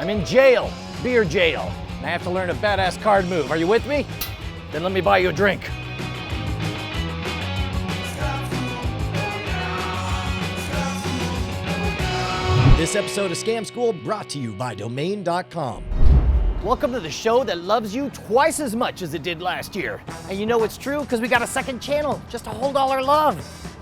I'm in jail, beer jail, and I have to learn a badass card move. Are you with me? Then let me buy you a drink. This episode of Scam School brought to you by Domain.com. Welcome to the show that loves you twice as much as it did last year. And you know it's true because we got a second channel just to hold all our love.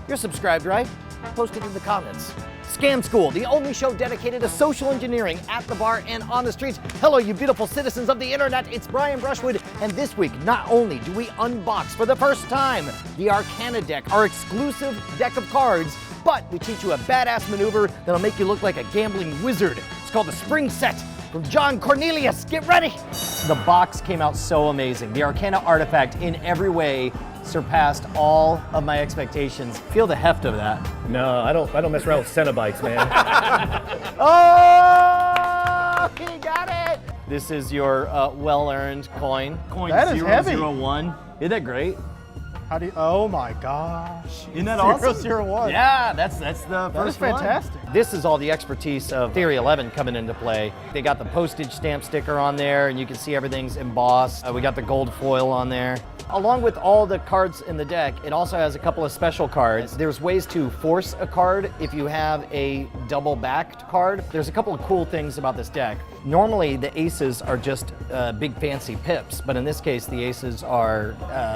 You're subscribed, right? Post it in the comments. Scam School, the only show dedicated to social engineering at the bar and on the streets. Hello, you beautiful citizens of the internet. It's Brian Brushwood, and this week, not only do we unbox for the first time the Arcana deck, our exclusive deck of cards, but we teach you a badass maneuver that'll make you look like a gambling wizard. It's called the Spring Set from John Cornelius. Get ready! The box came out so amazing. The Arcana artifact in every way surpassed all of my expectations. Feel the heft of that. No, I don't mess around with Cenobites, man. Oh, he got it! This is your well-earned coin. Coin That is heavy. 001. Isn't that great? How do you, oh my gosh. Isn't that awesome? 001. Yeah, that's the That first is fantastic. one. This is all the expertise of Theory 11 coming into play. They got the postage stamp sticker on there, and you can see everything's embossed. We got the gold foil on there. Along with all the cards in the deck, it also has a couple of special cards. There's ways to force a card if you have a double-backed card. There's a couple of cool things about this deck. Normally, the aces are just big fancy pips, but in this case, the aces are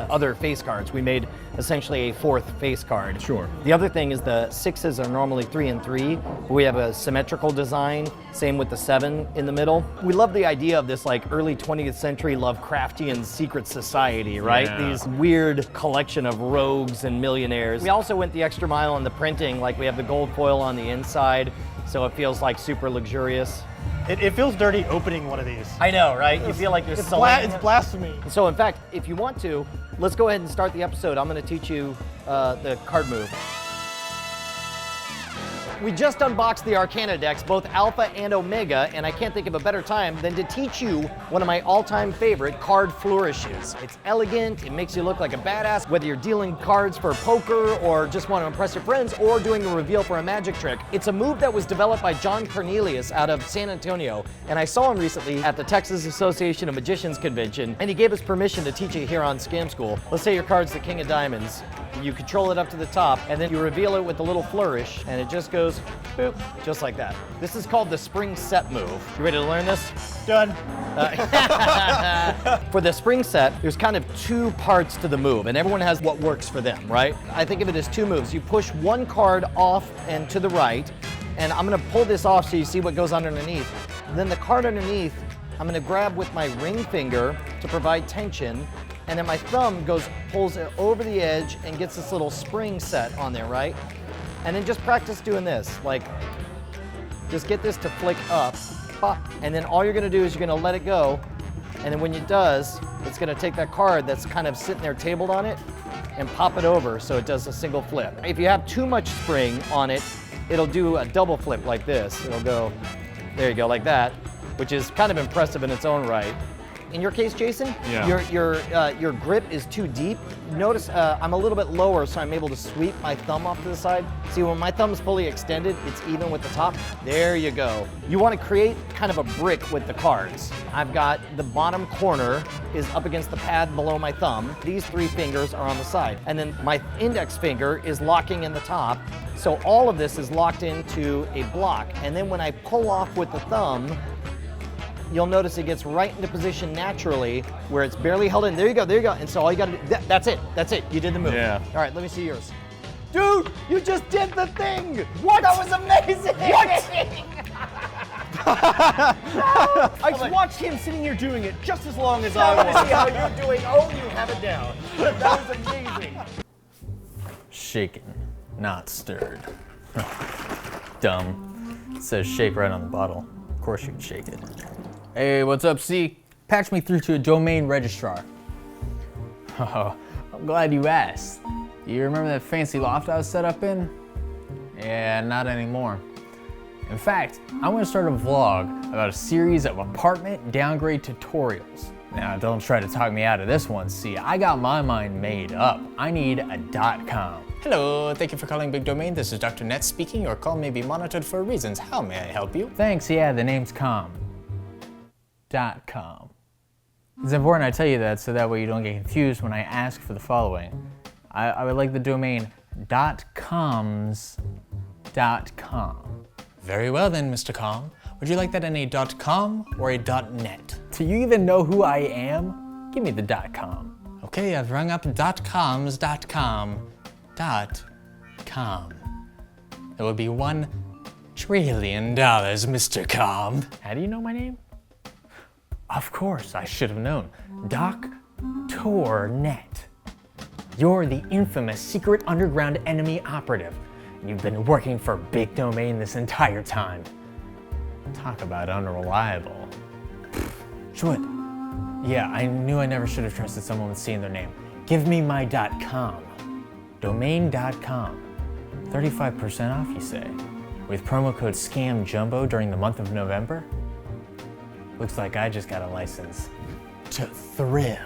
other face cards. We made essentially a fourth face card. Sure. The other thing is the sixes are normally 3 and 3. We have a symmetrical design, same with the 7 in the middle. We love the idea of this like early 20th century Lovecraftian secret society, right? Yeah. These weird collection of rogues and millionaires. We also went the extra mile in the printing, like we have the gold foil on the inside, so it feels like super luxurious. It feels dirty opening one of these. I know, right? You feel like you're It's selling. it's blasphemy. So in fact, if you want to, let's go ahead and start the episode. I'm gonna teach you the card move. We just unboxed the Arcana decks, both Alpha and Omega, and I can't think of a better time than to teach you one of my all-time favorite card flourishes. It's elegant, it makes you look like a badass, whether you're dealing cards for poker or just want to impress your friends or doing a reveal for a magic trick. It's a move that was developed by Jon Cornelius out of San Antonio, and I saw him recently at the Texas Association of Magicians convention, and he gave us permission to teach it here on Scam School. Let's say your card's the King of Diamonds. You control it up to the top, and then you reveal it with a little flourish, and it just goes boop, just like that. This is called the Spring Set move. You ready to learn this? Done. For the Spring Set, there's kind of two parts to the move, and everyone has what works for them, right? I think of it as two moves. You push one card off and to the right, and I'm gonna pull this off so you see what goes underneath. Then the card underneath, I'm gonna grab with my ring finger to provide tension, and then my thumb pulls it over the edge and gets this little spring set on there, right? And then just practice doing this, like, just get this to flick up, pop, and then all you're gonna do is you're gonna let it go, and then when it does, it's gonna take that card that's kind of sitting there tabled on it and pop it over so it does a single flip. If you have too much spring on it, it'll do a double flip like this. It'll go, there you go, like that, which is kind of impressive in its own right. In your case, Jason, Yeah. your grip is too deep. Notice I'm a little bit lower, so I'm able to sweep my thumb off to the side. See, when my thumb is fully extended, it's even with the top. There you go. You want to create kind of a brick with the cards. I've got the bottom corner is up against the pad below my thumb. These 3 fingers are on the side. And then my index finger is locking in the top. So all of this is locked into a block. And then when I pull off with the thumb, you'll notice it gets right into position naturally where it's barely held in. There you go, there you go. And so all you gotta do, that's it. You did the move. Yeah. All right, let me see yours. Dude, you just did the thing. What? That was amazing. What? I watched him sitting here doing it just as long as I I want to see was. how you're doing. Oh, you have it down. That was amazing. Shaken, not stirred. Dumb. It says shake right on the bottle. Of course you can shake it. Hey, what's up, C? Patch me through to a domain registrar. Oh, I'm glad you asked. You remember that fancy loft I was set up in? Yeah, not anymore. In fact, I'm gonna start a vlog about a series of apartment downgrade tutorials. Now, don't try to talk me out of this one. See, I got my mind made up. I need a .com. Hello, thank you for calling Big Domain. This is Dr. Net speaking. Your call may be monitored for reasons. How may I help you? Thanks, yeah, the name's Com. .com. It's important I tell you that so that way you don't get confused when I ask for the following. I would like the domain .coms.com. Very well then, Mr. Com. Would you like that in a .com or a .net? Do you even know who I am? Give me the .com. Okay, I've rung up .coms.com. .com. It would be $1 trillion, Mr. Com. How do you know my name? Of course, I should have known. Doctornet. You're the infamous secret underground enemy operative. You've been working for Big Domain this entire time. Talk about unreliable. Brushwood. Yeah, I knew I never should have trusted someone with seeing their name. Give me my .com. Domain.com. 35% off, you say? With promo code SCAMJUMBO during the month of November? Looks like I just got a license to thrill.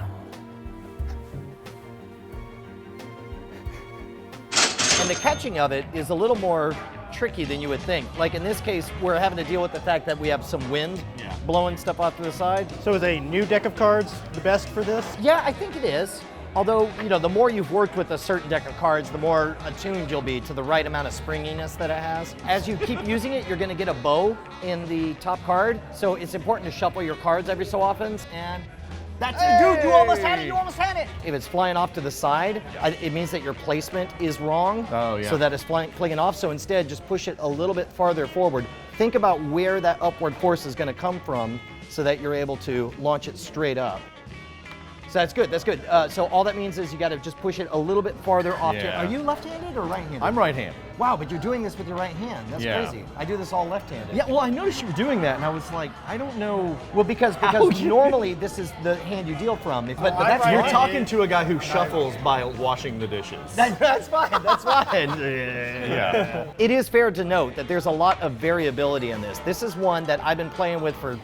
And the catching of it is a little more tricky than you would think. Like in this case, we're having to deal with the fact that we have some wind blowing stuff off to the side. So is a new deck of cards the best for this? Yeah, I think it is. Although, you know, the more you've worked with a certain deck of cards, the more attuned you'll be to the right amount of springiness that it has. As you keep using it, you're gonna get a bow in the top card. So it's important to shuffle your cards every so often. And That's it, dude, you almost had it, you almost had it. if it's flying off to the side, it means that your placement is wrong. Oh, yeah. So that it's flying off. So instead, just push it a little bit farther forward. Think about where that upward force is gonna come from so that you're able to launch it straight up. So that's good, that's good. So all that means is you gotta just push it a little bit farther off. Yeah. Are you left-handed or right-handed? I'm right-handed. Wow, but you're doing this with your right hand. That's Yeah. crazy. I do this all left-handed. Yeah, well, I noticed you were doing that, and I was like, I don't know. Well, because normally this is the hand you deal from. But that's You're fine. talking to a guy who shuffles by washing the dishes. That's fine, that's fine. Yeah. It is fair to note that there's a lot of variability in this. This is one that I've been playing with for,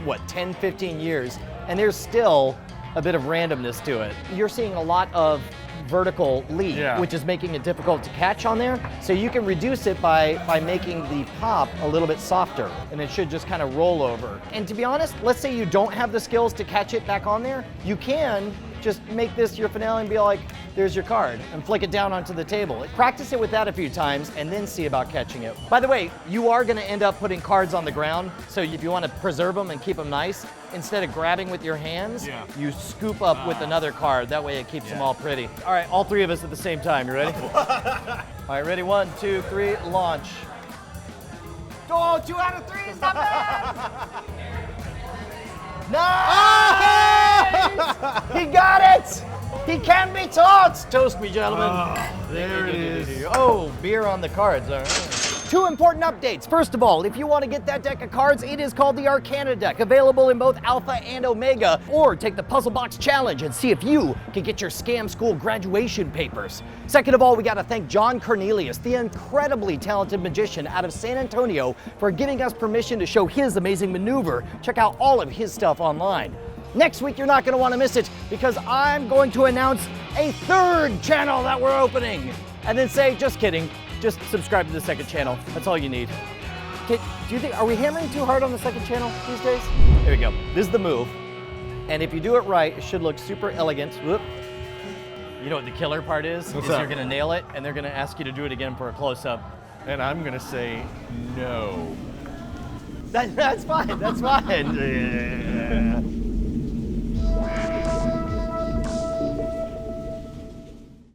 what, 10, 15 years, and there's still a bit of randomness to it. You're seeing a lot of vertical lead, which is making it difficult to catch on there. So you can reduce it by making the pop a little bit softer, and it should just kind of roll over. And to be honest, let's say you don't have the skills to catch it back on there, you can just make this your finale and be like, there's your card, and flick it down onto the table. Practice it with that a few times and then see about catching it. By the way, you are gonna end up putting cards on the ground, so if you wanna preserve them and keep them nice, instead of grabbing with your hands, you scoop up with another card. That way it keeps them all pretty. All right, all three of us at the same time, you ready? All right, ready, 1, 2, 3, launch. Oh, 2 out of 3 is not bad! Nice! He got it! He can be taught! Toast me, gentlemen. There it is. Oh, beer on the cards, all right. 2 important updates. First of all, if you want to get that deck of cards, it is called the Arcana deck, available in both Alpha and Omega. Or take the Puzzle Box Challenge and see if you can get your Scam School graduation papers. Second of all, we got to thank John Cornelius, the incredibly talented magician out of San Antonio, for giving us permission to show his amazing maneuver. Check out all of his stuff online. Next week, you're not going to want to miss it because I'm going to announce a 3rd channel that we're opening. And then say, just kidding, just subscribe to the 2nd channel. That's all you need. Okay, do you think, are we hammering too hard on the 2nd channel these days? Here we go. This is the move. And if you do it right, it should look super elegant. Whoop. You know what the killer part is? What's is that? You're going to nail it, and they're going to ask you to do it again for a close-up. And I'm gonna say no. That's fine, that's fine.